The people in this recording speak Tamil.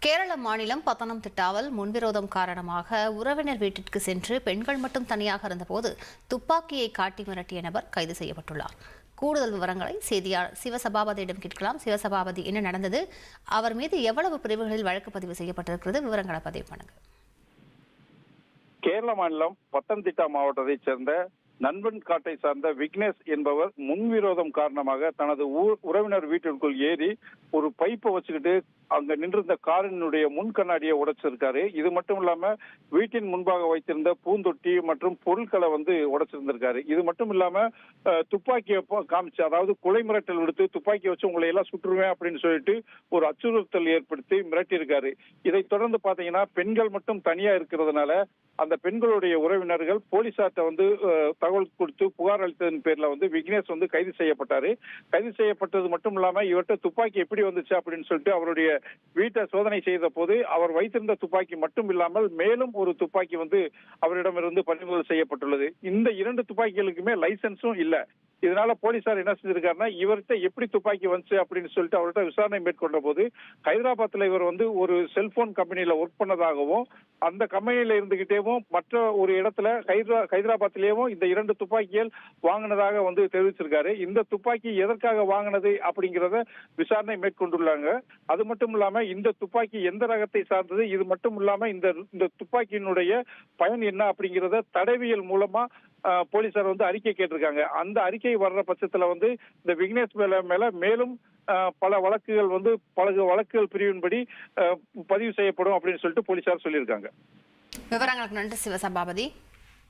கேரள மாநிலம் பத்தனம்திட்டாவில் முன்விரோதம் காரணமாக உறவினர் வீட்டிற்கு சென்று பெண்கள் மட்டும் தனியாக இருந்தபோது துப்பாக்கியை காட்டி மிரட்டிய நபர் கைது செய்யப்பட்டுள்ளார். கூடுதல் விவரங்களை செய்தியாளர் சிவசபாபதியிடம் கேட்கலாம். சிவசபாபதி, என்ன நடந்தது? அவர் மீது எவ்வளவு பிரிவுகளில் வழக்கு பதிவு செய்யப்பட்டிருக்கிறது? விவரங்களை பதிவு பண்ணுங்க. கேரள மாநிலம் பத்தனம்திட்டா மாவட்டத்தைச் சேர்ந்த நண்பன் காட்டை சார்ந்த விக்னேஷ் என்பவர் முன்விரோதம் காரணமாக தனது உறவினர் வீட்டிற்குள் ஏறி ஒரு பைப்பை வச்சுக்கிட்டு அங்க நின்றிருந்த காரினுடைய முன் கண்ணாடியை உடைச்சிருக்காரு. இது மட்டும் இல்லாம வீட்டின் முன்பாக வைத்திருந்த பூந்தொட்டி மற்றும் பொருட்களை உடைச்சிருந்திருக்காரு. இது மட்டும் இல்லாம துப்பாக்கியை காமிச்சு, அதாவது கொலை மிரட்டல் விடுத்து துப்பாக்கியை வச்சு உங்களை எல்லாம் சுட்டுருவேன் அப்படின்னு சொல்லிட்டு ஒரு அச்சுறுத்தல் ஏற்படுத்தி மிரட்டியிருக்காரு. இதை தொடர்ந்து பாத்தீங்கன்னா பெண்கள் மட்டும் தனியா இருக்கிறதுனால அந்த பெண்களுடைய உறவினர்கள் போலீசார்ட்ட தகவல் கொடுத்து புகார் அளித்ததன் பேர்ல விக்னேஷ் கைது செய்யப்பட்டாரு. கைது செய்யப்பட்டது மட்டும் இல்லாம இவர்கிட்ட துப்பாக்கி எப்படி வந்துச்சு அப்படின்னு சொல்லிட்டு அவருடைய வீட்டை சோதனை செய்த போது அவர் வைத்திருந்த துப்பாக்கி மட்டும் இல்லாமல் மேலும் ஒரு துப்பாக்கி அவரிடமிருந்து பறிமுதல் செய்யப்பட்டுள்ளது. இந்த இரண்டு துப்பாக்கிகளுக்குமே லைசன்ஸும் இல்ல. இதனால போலீசார் என்ன செஞ்சிருக்காருன்னா, இவர்கிட்ட எப்படி துப்பாக்கி வந்துச்சு அப்படின்னு சொல்லிட்டு அவர்கிட்ட விசாரணை மேற்கொண்ட போது ஹைதராபாத்ல இவர் ஒரு செல்போன் கம்பெனியில ஒர்க் பண்ணதாகவும், அந்த கம்பெனியில இருந்துகிட்டேவும் மற்ற ஒரு இடத்துல ஹைதராபாத்லயும் இந்த இரண்டு துப்பாக்கிகள் வாங்கினதாக தெரிவிச்சிருக்காரு. இந்த துப்பாக்கி எதற்காக வாங்கினது அப்படிங்கிறத விசாரணை மேற்கொண்டுள்ளாங்க. அது மட்டும் இல்லாம இந்த துப்பாக்கி எந்த ரகத்தை சார்ந்தது, இது மட்டும் இல்லாம இந்த துப்பாக்கியினுடைய பயன் என்ன அப்படிங்கிறத தடவியல் மூலமா போலீசார் அறிக்கை கேட்டிருக்காங்க. அந்த அறிக்கை வர்ற பட்சத்துல இந்த விக்னேஷ் மேல மேலும் பல வழக்குகள் பல வழக்குகள் பிரிவின்படி பதிவு செய்யப்படும் அப்படின்னு சொல்லிட்டு போலீசார் சொல்லியிருக்காங்க. விவரங்களுக்கு நன்றி சிவசபாபதி.